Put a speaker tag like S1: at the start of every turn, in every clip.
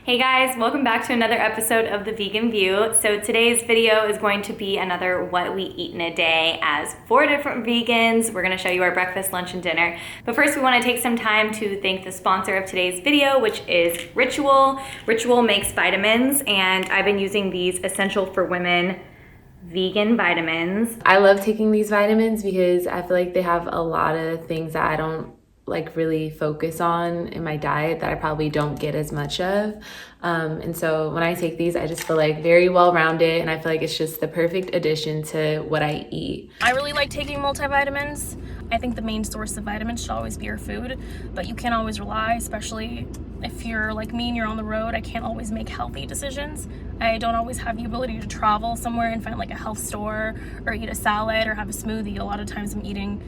S1: Hey guys, welcome back to another episode of The Vegan View. So today's video is going to be another what we eat in a day as 4 different vegans. We're gonna show you our breakfast, lunch, and dinner. But first we wanna take some time to thank the sponsor of today's video, which is Ritual. Ritual makes vitamins, and I've been using these Essential for Women vegan vitamins.
S2: I love taking these vitamins because I feel like they have a lot of things that I don't really focus on in my diet that I probably don't get as much of. And so when I take these, I just feel like very well-rounded, and I feel like it's just the perfect addition to what I eat.
S3: I really like taking multivitamins. I think the main source of vitamins should always be your food, but you can't always rely, especially if you're like me and you're on the road. I can't always make healthy decisions. I don't always have the ability to travel somewhere and find like a health store or eat a salad or have a smoothie. A lot of times I'm eating,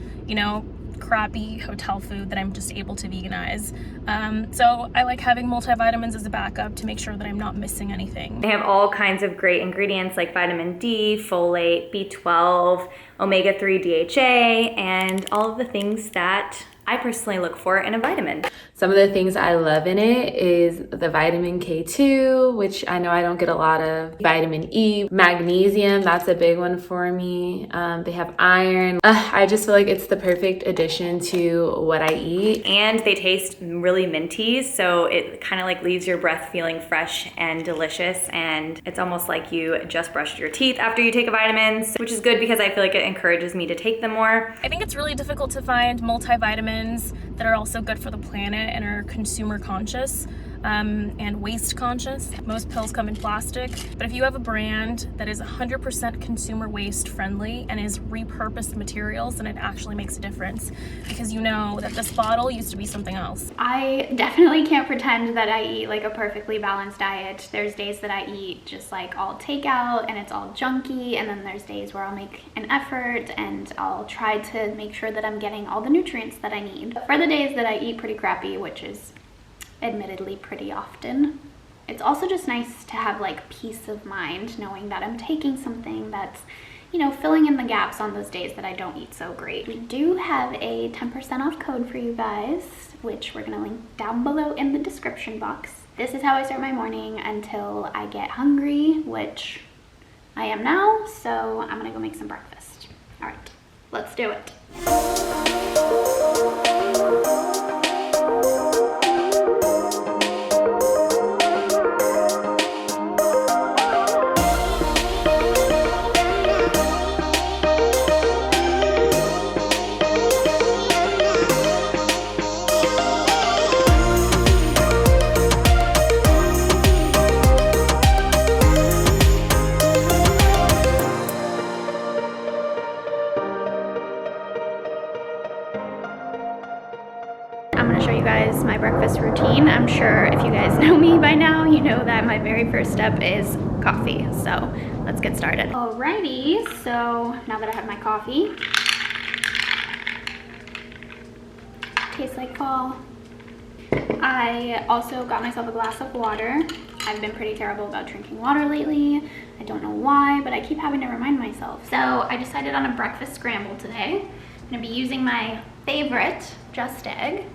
S3: crappy hotel food that I'm just able to veganize. So I like having multivitamins as a backup to make sure that I'm not missing anything.
S1: They have all kinds of great ingredients like vitamin D, folate, B12, omega-3 DHA, and all of the things that I personally look for in a vitamin.
S2: Some of the things I love in it is the vitamin K2, which I know I don't get a lot of. Vitamin E, magnesium, that's a big one for me. They have iron. I just feel like it's the perfect addition to what I eat.
S1: And they taste really minty, so it kind of like leaves your breath feeling fresh and delicious, and it's almost like you just brushed your teeth after you take a vitamin, which is good because I feel like it encourages me to take them more.
S3: I think it's really difficult to find multivitamins that are also good for the planet and are consumer conscious and waste conscious. Most pills come in plastic, but if you have a brand that is 100% consumer waste friendly and is repurposed materials, then it actually makes a difference, because you know that this bottle used to be something else.
S4: I definitely can't pretend that I eat like a perfectly balanced diet. There's days that I eat just like all takeout and it's all junky, and then there's days where I'll make an effort and I'll try to make sure that I'm getting all the nutrients that I need. But for the days that I eat pretty crappy, which is admittedly pretty often, it's also just nice to have like peace of mind knowing that I'm taking something that's, filling in the gaps on those days that I don't eat so great. We do have a 10% off code for you guys, which we're gonna link down below in the description box. This is how I start my morning until I get hungry, which I am now, so I'm gonna go make some breakfast. All right, let's do it. My breakfast routine. I'm sure if you guys know me by now, you know that my very first step is coffee. So let's get started. Alrighty, so now that I have my coffee, tastes like fall. I also got myself a glass of water. I've been pretty terrible about drinking water lately. I don't know why, but I keep having to remind myself. So I decided on a breakfast scramble today. I'm gonna be using my favorite Just Egg.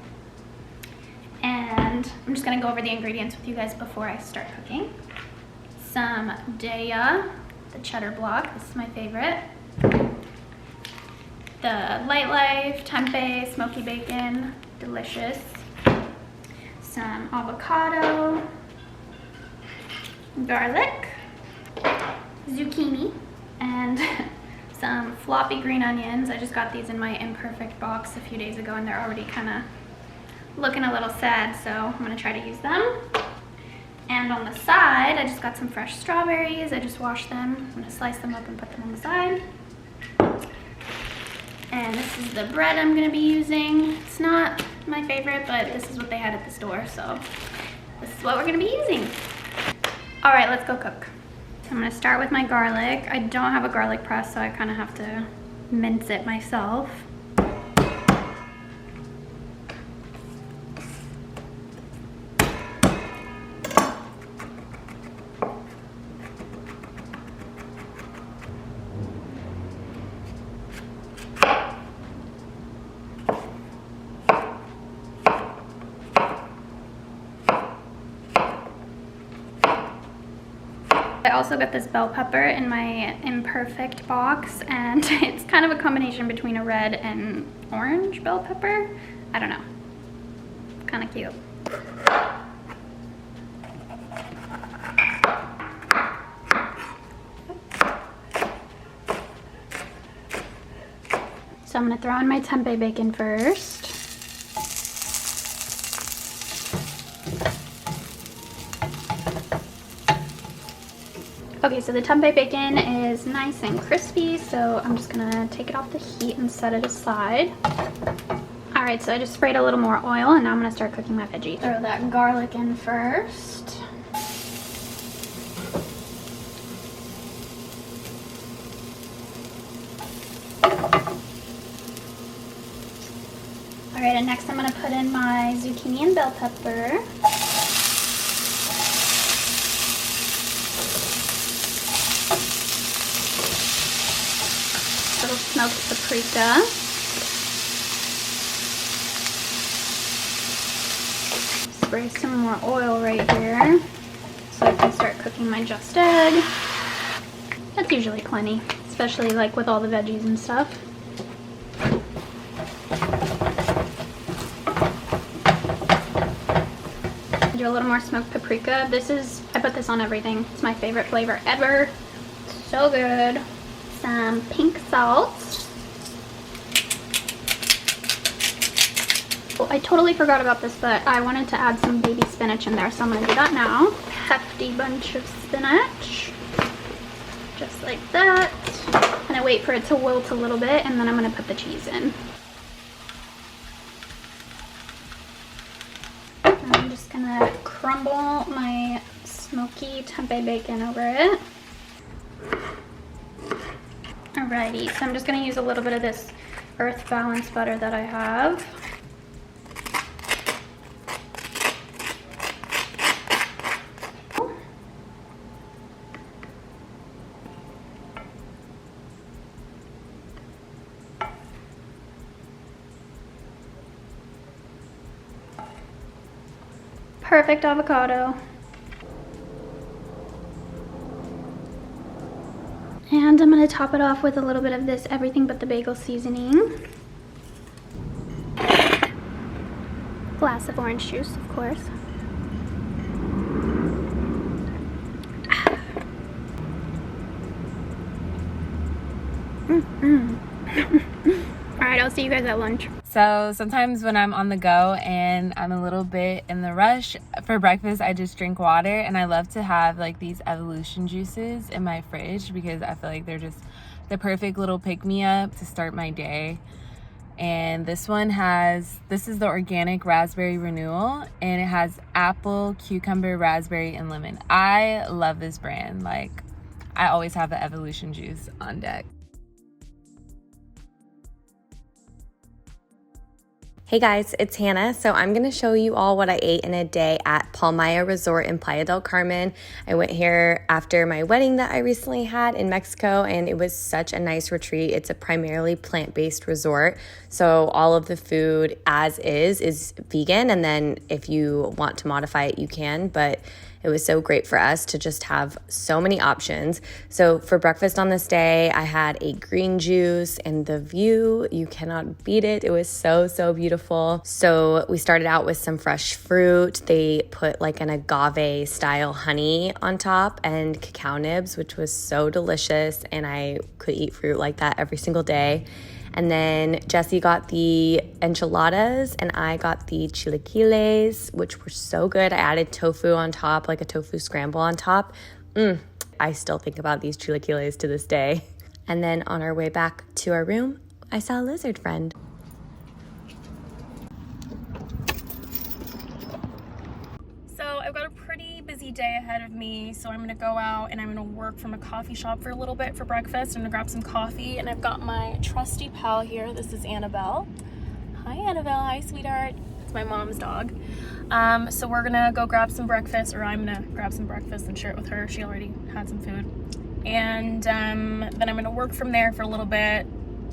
S4: And I'm just gonna go over the ingredients with you guys before I start cooking. Some Daya, the cheddar block, this is my favorite. The Light Life, tempeh, smoky bacon, delicious. Some avocado, garlic, zucchini, and some floppy green onions. I just got these in my imperfect box a few days ago, and they're already kind of looking a little sad, so I'm gonna try to use them. And on the side, I just got some fresh strawberries. I just washed them. I'm gonna slice them up and put them on the side. And this is the bread I'm gonna be using. It's not my favorite, but this is what they had at the store, so this is what we're gonna be using. All right, let's go cook. So I'm gonna start with my garlic. I don't have a garlic press, so I kind of have to mince it myself. I also got this bell pepper in my imperfect box, and it's kind of a combination between a red and orange bell pepper. I don't know. Kind of cute. So I'm gonna throw in my tempeh bacon first. Okay, so the tempeh bacon is nice and crispy, so I'm just gonna take it off the heat and set it aside. All right, so I just sprayed a little more oil, and now I'm gonna start cooking my veggies. Throw that garlic in first. All right, and next I'm gonna put in my zucchini and bell pepper. Little smoked paprika. Spray some more oil right here so I can start cooking my just egg. That's usually plenty, especially like with all the veggies and stuff. Do a little more smoked paprika. I put this on everything. It's my favorite flavor ever. So good. Some pink salt. Oh, I totally forgot about this, but I wanted to add some baby spinach in there, so I'm gonna do that now. Hefty bunch of spinach. Just like that. And I wait for it to wilt a little bit, and then I'm gonna put the cheese in. I'm just gonna crumble my smoky tempeh bacon over it. Alrighty, so I'm just gonna use a little bit of this Earth Balance butter that I have. Perfect avocado. And I'm gonna top it off with a little bit of this everything but the bagel seasoning. Glass of orange juice, of course. All right, I'll see you guys at lunch.
S2: So sometimes when I'm on the go and I'm a little bit in the rush, for breakfast I just drink water, and I love to have like these evolution juices in my fridge because I feel like they're just the perfect little pick-me-up to start my day. And this is the organic raspberry renewal, and it has apple, cucumber, raspberry, and lemon. I love this brand. Like, I always have the evolution juice on deck.
S1: Hey guys, it's Hannah. So I'm going to show you all what I ate in a day at Palmaya Resort in Playa del Carmen. I went here after my wedding that I recently had in Mexico, and it was such a nice retreat. It's a primarily plant-based resort, so all of the food as is vegan, and then if you want to modify it, you can, but it was so great for us to just have so many options. So for breakfast on this day, I had a green juice, and the view, you cannot beat it. It was so, so beautiful. So we started out with some fresh fruit. They put like an agave style honey on top and cacao nibs, which was so delicious. And I could eat fruit like that every single day. And then Jessie got the enchiladas and I got the chilaquiles, which were so good. I added tofu on top, like a tofu scramble on top. I still think about these chilaquiles to this day. And then on our way back to our room, I saw a lizard friend.
S3: So I've got a pretty busy day ahead of me, so I'm gonna go out and I'm gonna work from a coffee shop for a little bit for breakfast. I'm gonna grab some coffee, and I've got my trusty pal here. This is Annabelle. Hi Annabelle, hi sweetheart. It's my mom's dog. So we're gonna go grab some breakfast, or I'm gonna grab some breakfast and share it with her. She already had some food. And then I'm gonna work from there for a little bit,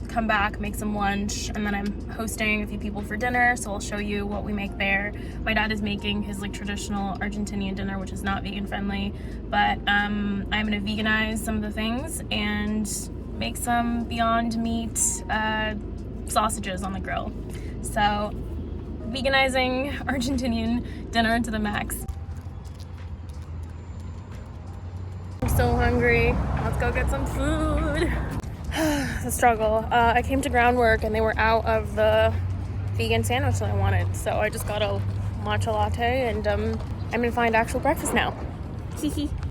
S3: come back, make some lunch, and then I'm hosting a few people for dinner, so I'll show you what we make there. My dad is making his like traditional Argentinian dinner, which is not vegan friendly, but I'm gonna veganize some of the things and make some Beyond Meat sausages on the grill. So veganizing Argentinian dinner to the max. I'm so hungry. Let's go get some food. The struggle. I came to Groundwork and they were out of the vegan sandwich that I wanted, so I just got a matcha latte and I'm gonna find actual breakfast now.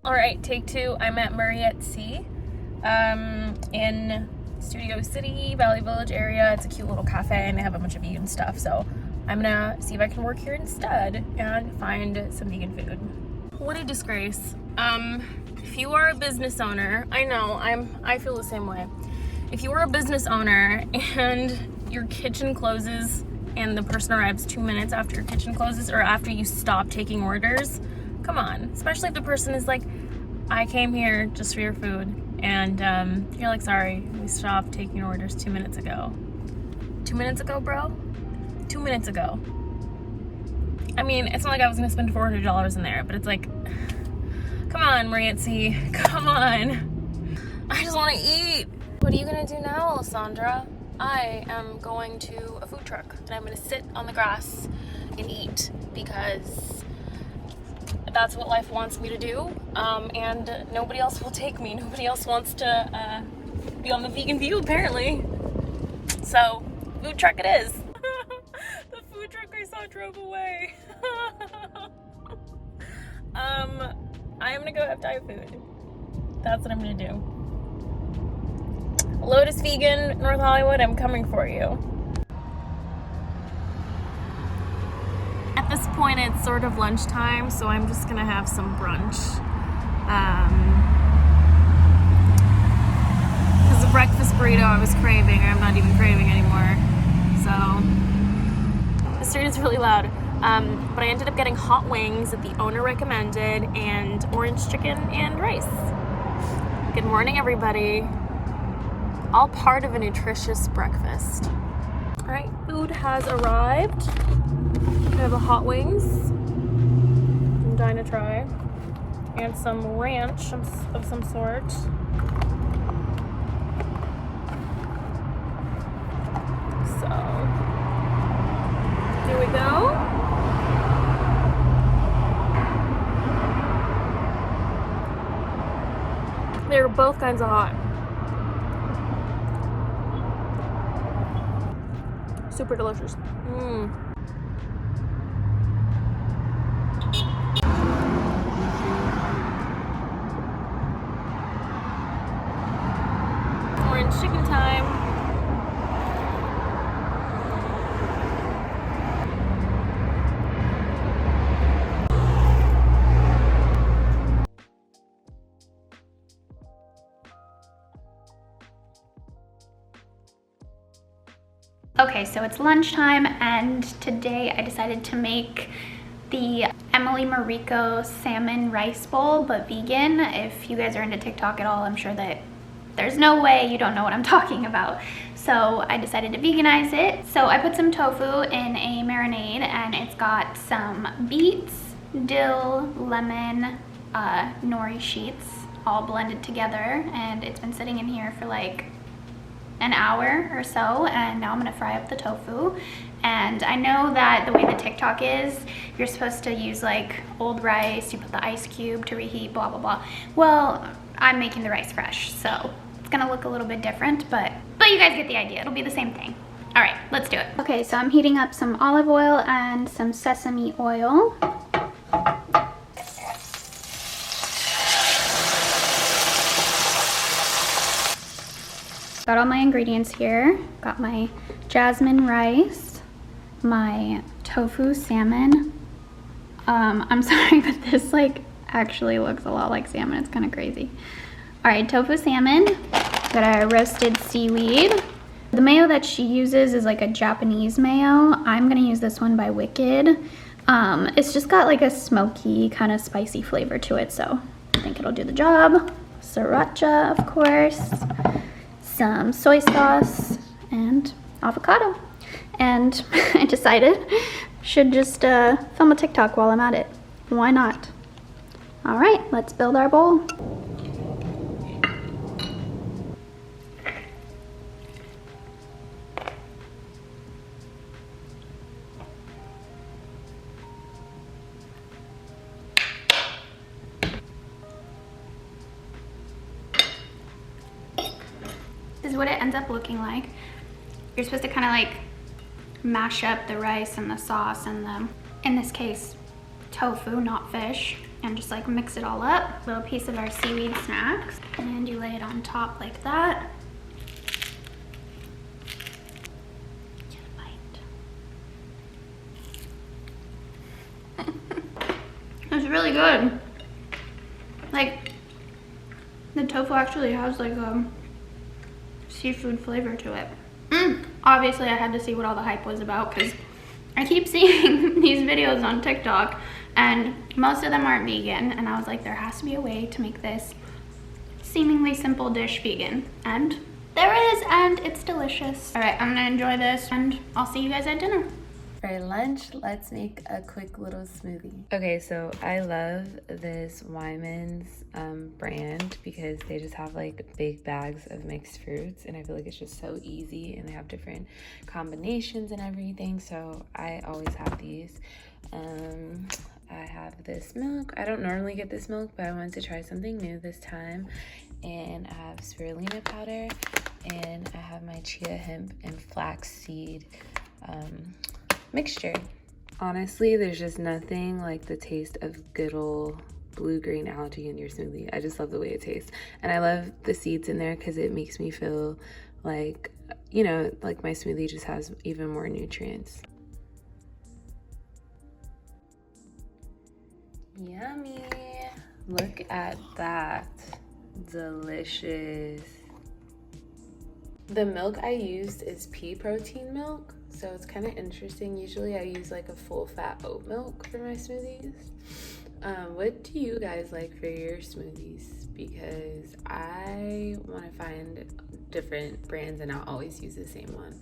S3: All right, take 2. I'm at Murray at Sea in Studio City, Valley Village area. It's a cute little cafe and they have a bunch of vegan stuff, so I'm gonna see if I can work here instead and find some vegan food. What a disgrace. If you are a business owner, I know, I feel the same way. If you are a business owner and your kitchen closes and the person arrives 2 minutes after your kitchen closes or after you stop taking orders, come on. Especially if the person is like, I came here just for your food, and you're like, sorry, we stopped taking orders 2 minutes ago. 2 minutes ago, bro? 2 minutes ago. I mean, it's not like I was gonna spend $400 in there, but it's like, come on, Marie at Sea, come on. I just wanna eat. What are you gonna do now, Alessandra? I am going to a food truck and I'm gonna sit on the grass and eat because that's what life wants me to do, and nobody else will take me. Nobody else wants to be on the Vegan View, apparently. So, food truck it is. The food truck I saw drove away. I am gonna go have Thai food. That's what I'm gonna do. Lotus Vegan, North Hollywood, I'm coming for you. At this point, it's sort of lunchtime, so I'm just gonna have some brunch. Because the breakfast burrito I was craving, I'm not even craving anymore. So, the street is really loud. But I ended up getting hot wings that the owner recommended and orange chicken and rice. Good morning, everybody. All part of a nutritious breakfast. All right, food has arrived. We have the hot wings I'm dying to try, and some ranch of some sort. So, here we go. They were both kinds of hot. Super delicious. Orange chicken time.
S4: Okay, so it's lunchtime and today I decided to make the Emily Mariko salmon rice bowl, but vegan. If you guys are into TikTok at all, I'm sure that there's no way you don't know what I'm talking about. So I decided to veganize it. So I put some tofu in a marinade and it's got some beets, dill, lemon, nori sheets all blended together, and it's been sitting in here for like an hour or so, and now I'm gonna fry up the tofu. And I know that the way the TikTok is, you're supposed to use like old rice, you put the ice cube to reheat, blah blah blah. Well, I'm making the rice fresh, so it's gonna look a little bit different, but you guys get the idea. It'll be the same thing. All right, let's do it. Okay, so I'm heating up some olive oil and some sesame oil. Got all my ingredients here. Got my jasmine rice, my tofu salmon. I'm sorry, but this like actually looks a lot like salmon. It's kind of crazy. All right, tofu salmon. Got a roasted seaweed. The mayo that she uses is like a Japanese mayo. I'm gonna use this one by Wicked. It's just got like a smoky kind of spicy flavor to it, so I think it'll do the job. Sriracha, of course. Some soy sauce, and avocado. And I decided should just film a TikTok while I'm at it. Why not? All right, let's build our bowl. This is what it ends up looking like. You're supposed to kind of like mash up the rice and the sauce and the, in this case, tofu, not fish, and just like mix it all up. Little piece of our seaweed snacks. And you lay it on top like that. Get a bite. It's really good. Like, the tofu actually has like a seafood flavor to it. Obviously I had to see what all the hype was about because I keep seeing these videos on TikTok and most of them aren't vegan, and I was like, there has to be a way to make this seemingly simple dish vegan, and there is, and it's delicious. All right, I'm gonna enjoy this and I'll see you guys at dinner.
S2: For lunch, let's make a quick little smoothie. Okay, so I love this Wyman's brand because they just have like big bags of mixed fruits, and I feel like it's just so easy, and they have different combinations and everything, so I always have these. I have this milk. I don't normally get this milk, but I wanted to try something new this time. And I have spirulina powder, and I have my chia hemp and flaxseed mixture. Honestly, there's just nothing like the taste of good old blue-green algae in your smoothie. I just love the way it tastes. And I love the seeds in there because it makes me feel like, you know, like my smoothie just has even more nutrients. Yummy. Look at that. Delicious. The milk I used is pea protein milk, so it's kind of interesting. Usually I use like a full fat oat milk for my smoothies. What do you guys like for your smoothies? Because I want to find different brands and I'll always use the same one.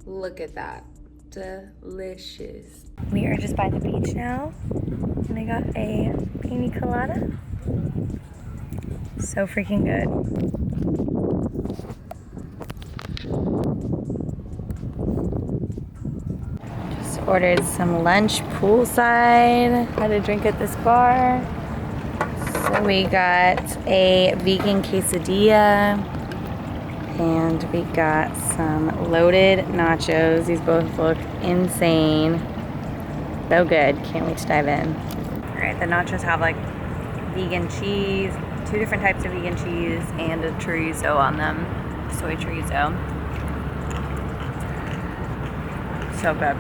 S2: Look at that. Delicious.
S1: We are just by the beach now, and I got a pina colada. So freaking good. Just ordered some lunch poolside. Had a drink at this bar. So we got a vegan quesadilla, and we got some loaded nachos. These both look insane. So good. Can't wait to dive in. All right, the nachos have like vegan cheese, 2 different types of vegan cheese, and a chorizo on them, soy chorizo. So good.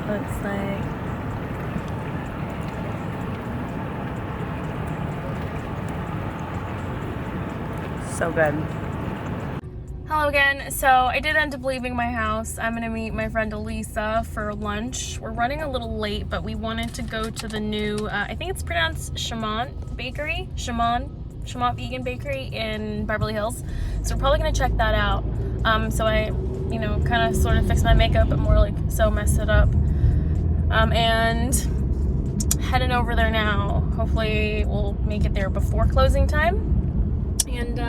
S1: Looks like. So good.
S3: Hello again. So I did end up leaving my house. I'm gonna meet my friend Elisa for lunch. We're running a little late, but we wanted to go to the new, I think it's pronounced Chamont Bakery, Chamont Vegan Bakery in Beverly Hills. So we're probably gonna check that out. So I, you know, kind of sort of fix my makeup, but more like so mess it up. And heading over there now. Hopefully we'll make it there before closing time. And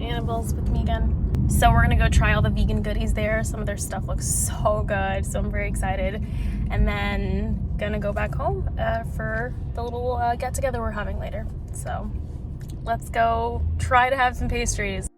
S3: Annabelle's with me again. So we're gonna go try all the vegan goodies there. Some of their stuff looks so good, so I'm very excited. And then gonna go back home for the little get together we're having later. So let's go try to have some pastries.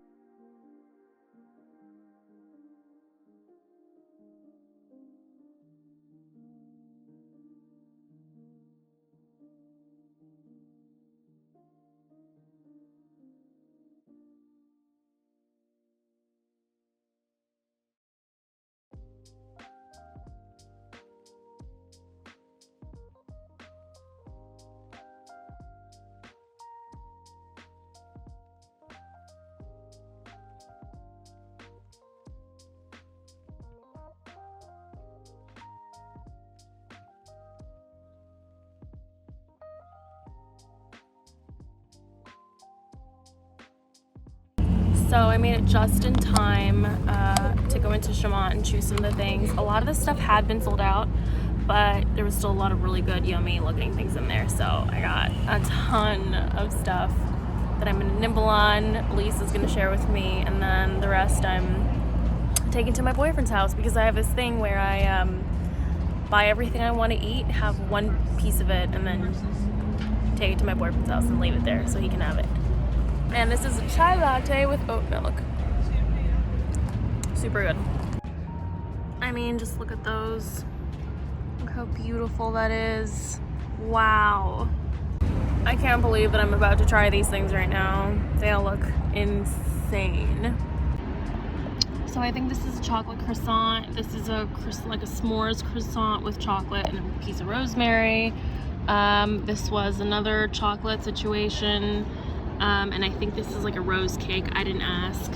S3: So I made it just in time to go into Chamont and choose some of the things. A lot of the stuff had been sold out, but there was still a lot of really good, yummy looking things in there. So I got a ton of stuff that I'm gonna nibble on. Lisa's gonna share with me, and then the rest I'm taking to my boyfriend's house, because I have this thing where I buy everything I want to eat, have one piece of it, and then take it to my boyfriend's house and leave it there so he can have it. And this is a chai latte with oat milk. Super good. I mean, just look at those. Look how beautiful that is. Wow. I can't believe that I'm about to try these things right now. They all look insane. So I think this is a chocolate croissant. This is like a s'mores croissant with chocolate and a piece of rosemary. This was another chocolate situation. And I think this is like a rose cake. I didn't ask.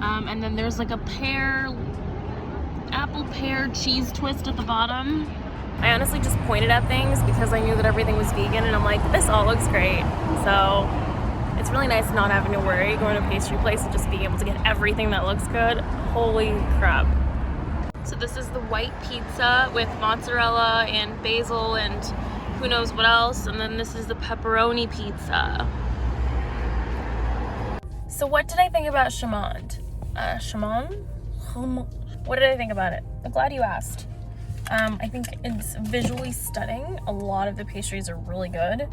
S3: And then there's like a apple pear cheese twist at the bottom. I honestly just pointed at things because I knew that everything was vegan, and I'm like, this all looks great. So it's really nice not having to worry going to a pastry place and just being able to get everything that looks good. Holy crap. So this is the white pizza with mozzarella and basil and who knows what else. And then this is the pepperoni pizza. So what did I think about Chamont? What did I think about it? I'm glad you asked. I think it's visually stunning. A lot of the pastries are really good.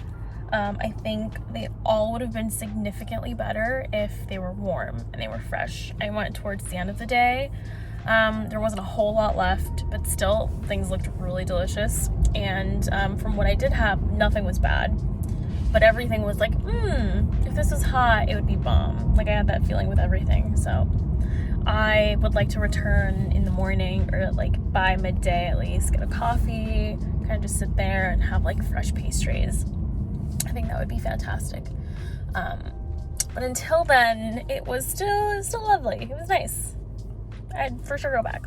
S3: I think they all would have been significantly better if they were warm and they were fresh. I went towards the end of the day. There wasn't a whole lot left, but still things looked really delicious. And from what I did have, nothing was bad. But everything was like, if this was hot, it would be bomb. Like I had that feeling with everything. So I would like to return in the morning, or like by midday at least, get a coffee, kind of just sit there and have like fresh pastries. I think that would be fantastic. But until then, it was still lovely. It was nice. I'd for sure go back.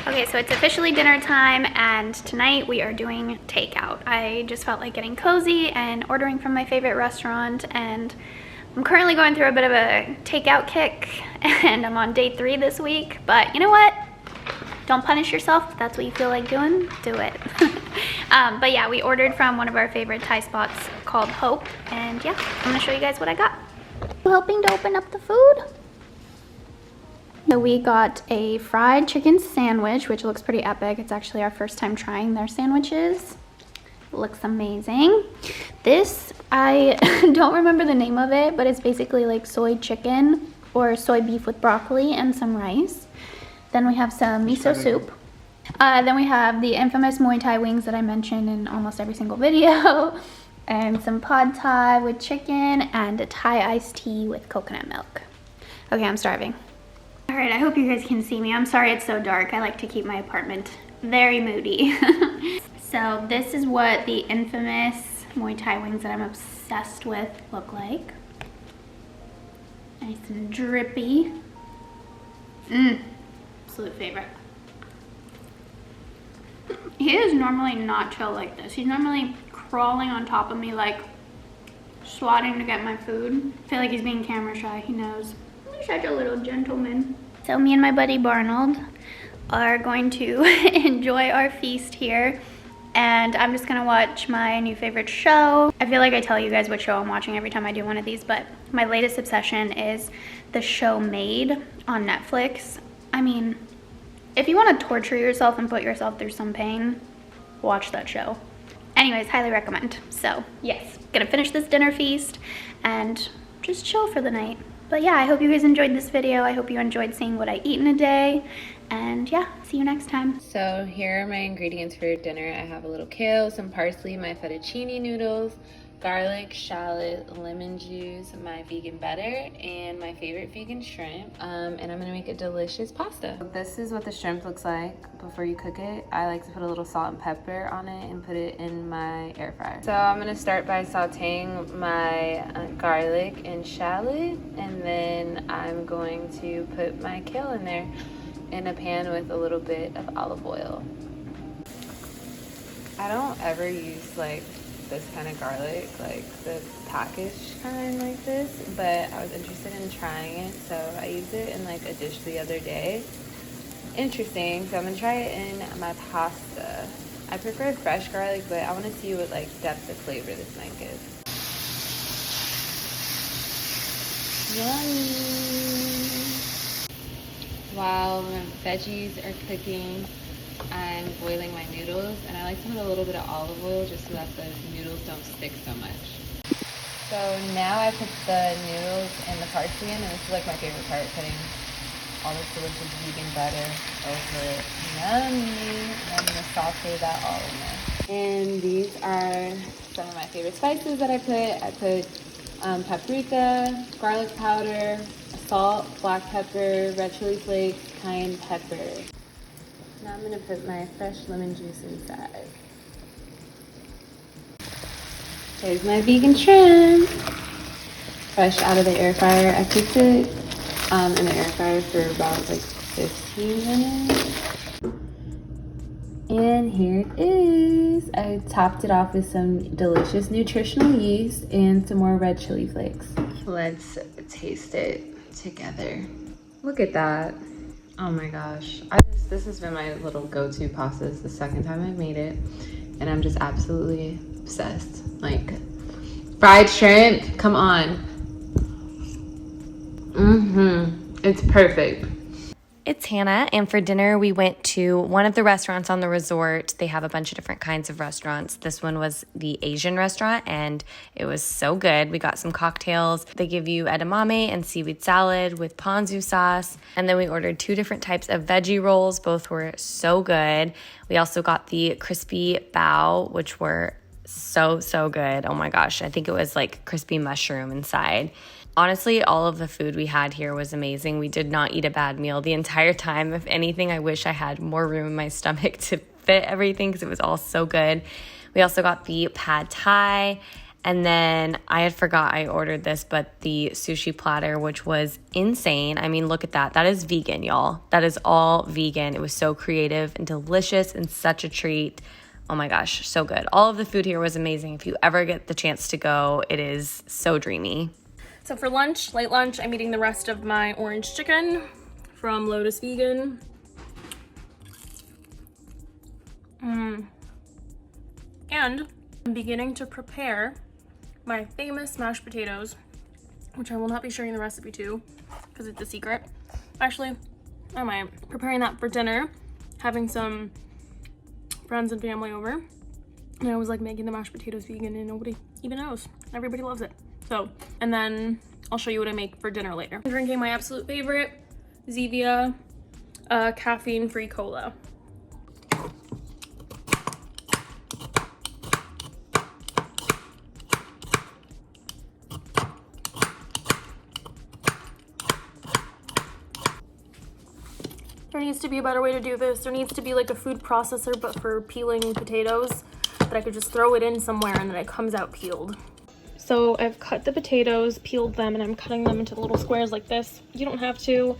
S4: Okay, so it's officially dinner time, and tonight we are doing takeout. I just felt like getting cozy and ordering from my favorite restaurant, and I'm currently going through a bit of a takeout kick, and I'm on day 3 this week, but you know what? Don't punish yourself. If that's what you feel like doing, do it. But yeah, we ordered from one of our favorite Thai spots called Hope, and yeah, I'm gonna show you guys what I got. You helping to open up the food? So we got a fried chicken sandwich, which looks pretty epic. It's actually our first time trying their sandwiches. Looks amazing. This, I don't remember the name of it, but it's basically like soy chicken or soy beef with broccoli and some rice. Then we have some miso soup. Then we have the infamous Muay Thai wings that I mentioned in almost every single video. And some pad thai with chicken and a Thai iced tea with coconut milk. Okay, I'm starving. All right, I hope you guys can see me. I'm sorry it's so dark. I like to keep my apartment very moody. So this is what the infamous Muay Thai wings that I'm obsessed with look like. Nice and drippy. Absolute favorite. He is normally not chill like this. He's normally crawling on top of me like swatting to get my food. I feel like he's being camera shy, he knows. He's such a little gentleman. So me and my buddy Barnold are going to enjoy our feast here, and I'm just gonna watch my new favorite show. I feel like I tell you guys what show I'm watching every time I do one of these, but my latest obsession is the show Made on Netflix. I mean, if you want to torture yourself and put yourself through some pain, watch that show. Anyways, highly recommend. So yes, gonna finish this dinner feast and just chill for the night. But yeah, I hope you guys enjoyed this video. I hope you enjoyed seeing what I eat in a day. And yeah, see you next time.
S2: So here are my ingredients for dinner. I have a little kale, some parsley, my fettuccine noodles, garlic, shallot, lemon juice, my vegan butter, and my favorite vegan shrimp. And I'm gonna make a delicious pasta. This is what the shrimp looks like before you cook it. I like to put a little salt and pepper on it and put it in my air fryer. So I'm gonna start by sauteing my garlic and shallot, and then I'm going to put my kale in there in a pan with a little bit of olive oil. I don't ever use like this kind of garlic, like the packaged kind like this, but I was interested in trying it, so I used it in like a dish the other day, interesting. So I'm gonna try it in my pasta. I prefer fresh garlic, but I want to see what like depth of flavor this might give. Yummy! While my veggies are cooking, I'm boiling my noodles, and I like to put a little bit of olive oil just so that the noodles don't stick so much. So now I put the noodles and the parsley in, and this is like my favorite part, putting all this delicious vegan butter over it. Yummy! And I'm gonna saute that all in there. And these are some of my favorite spices that I put. I put paprika, garlic powder, salt, black pepper, red chili flakes, cayenne pepper. Now I'm gonna put my fresh lemon juice inside. There's my vegan shrimp, fresh out of the air fryer. I cooked it in the air fryer for about like 15 minutes. And here it is. I topped it off with some delicious nutritional yeast and some more red chili flakes. Let's taste it together. Look at that. Oh my gosh. This has been my little go-to pasta. It's the second time I've made it, and I'm just absolutely obsessed. Like, fried shrimp, come on. It's perfect.
S1: It's Hannah, and for dinner we went to one of the restaurants on the resort. They have a bunch of different kinds of restaurants. This one was the Asian restaurant, and it was so good. We got some cocktails. They give you edamame and seaweed salad with ponzu sauce, and then we ordered 2 different types of veggie rolls. Both were so good. We also got the crispy bao, which were so good. Oh my gosh, I think it was like crispy mushroom inside. Honestly, all of the food we had here was amazing. We did not eat a bad meal the entire time. If anything, I wish I had more room in my stomach to fit everything because it was all so good. We also got the pad thai, and then I had forgot I ordered this, but the sushi platter, which was insane. I mean, look at that. That is vegan, y'all. That is all vegan. It was so creative and delicious and such a treat. Oh my gosh, so good. All of the food here was amazing. If you ever get the chance to go, it is so dreamy.
S3: So for lunch, late lunch, I'm eating the rest of my orange chicken from Lotus Vegan. And I'm beginning to prepare my famous mashed potatoes, which I will not be sharing the recipe to because it's a secret. Actually, I might. Preparing that for dinner, having some friends and family over. And I was like making the mashed potatoes vegan and nobody even knows. Everybody loves it. So, and then I'll show you what I make for dinner later. I'm drinking my absolute favorite, Zevia caffeine-free cola. There needs to be a better way to do this. There needs to be like a food processor, but for peeling potatoes, that I could just throw it in somewhere and then it comes out peeled. So I've cut the potatoes, peeled them, and I'm cutting them into little squares like this. You don't have to.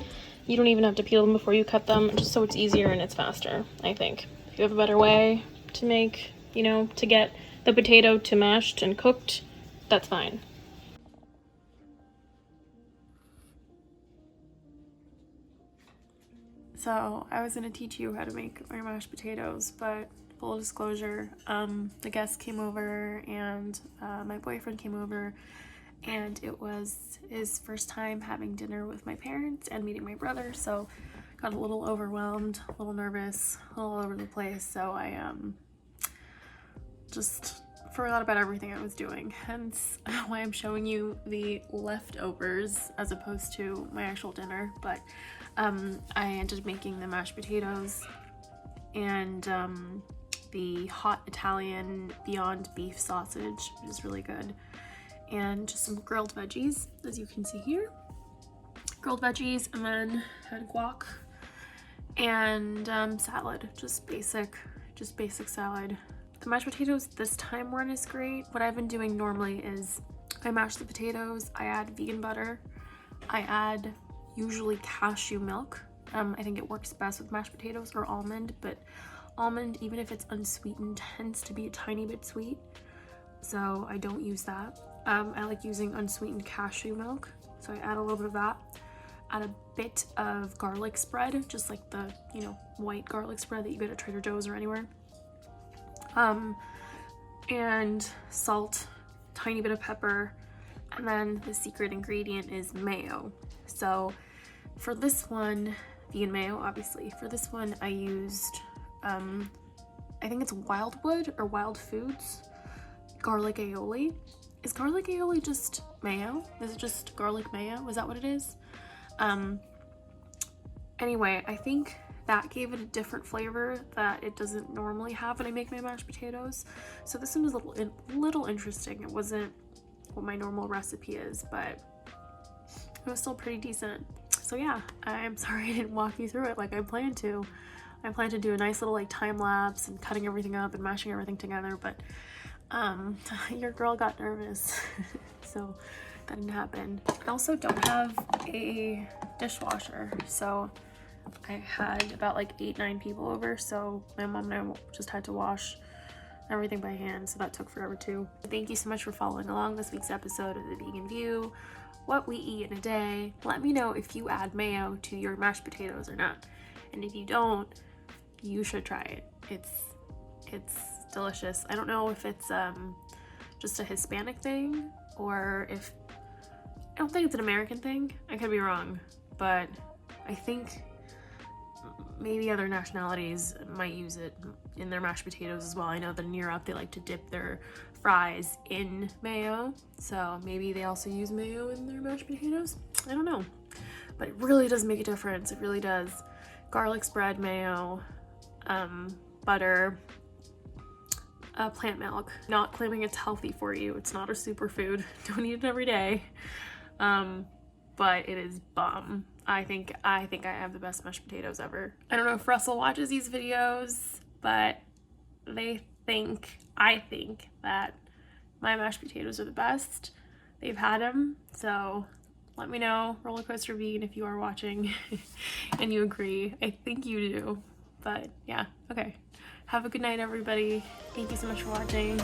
S3: You don't even have to peel them before you cut them, just so it's easier and it's faster, I think. If you have a better way to make, you know, to get the potato to mashed and cooked, that's fine. So I was gonna teach you how to make my mashed potatoes, but full disclosure, the guest came over and my boyfriend came over, and it was his first time having dinner with my parents and meeting my brother, so got a little overwhelmed, a little nervous, a little all over the place, so I just forgot about everything I was doing, hence why I'm showing you the leftovers as opposed to my actual dinner. But I ended up making the mashed potatoes and the hot Italian Beyond beef sausage, which is really good, and just some grilled veggies, as you can see here. Grilled veggies, and then had guac and salad, just basic salad. The mashed potatoes this time weren't as great. What I've been doing normally is I mash the potatoes, I add vegan butter, I add usually cashew milk. I think it works best with mashed potatoes, or almond, but almond, even if it's unsweetened, tends to be a tiny bit sweet, so I don't use that. I like using unsweetened cashew milk, so I add a little bit of that. add a bit of garlic spread, just like the, you know, white garlic spread that you get at Trader Joe's or anywhere. And salt, tiny bit of pepper, and then the secret ingredient is mayo. So for this one, vegan mayo, obviously. For this one, I used, I think it's Wildwood or Wild Foods garlic aioli. Is garlic aioli just mayo? Is it just garlic mayo? Is that what it is? Anyway, I think that gave it a different flavor that it doesn't normally have when I make my mashed potatoes. So this one was a little interesting. It wasn't what my normal recipe is, but it was still pretty decent. So yeah, I'm sorry I didn't walk you through it like I planned to. I planned to do a nice little like time lapse and cutting everything up and mashing everything together, but your girl got nervous, so that didn't happen. I also don't have a dishwasher, so I had about like 8-9 people over, so my mom and I just had to wash everything by hand, so that took forever too. Thank you so much for following along this week's episode of The Vegan View, what we eat in a day. Let me know if you add mayo to your mashed potatoes or not, and if you don't, you should try it. It's delicious. I don't know if it's just a Hispanic thing or if, I don't think it's an American thing. I could be wrong, but I think maybe other nationalities might use it in their mashed potatoes as well. I know that in Europe they like to dip their fries in mayo, so maybe they also use mayo in their mashed potatoes. I don't know, but it really does make a difference. It really does. Garlic spread, mayo, butter, plant milk. Not claiming it's healthy for you. It's not a superfood. Don't eat it every day. But it is bomb. I think I have the best mashed potatoes ever. I don't know if Russell watches these videos, but I think that my mashed potatoes are the best. They've had them, so let me know, Roller Coaster Vegan, if you are watching and you agree. I think you do, but yeah, okay. Have a good night, everybody. Thank you so much for watching.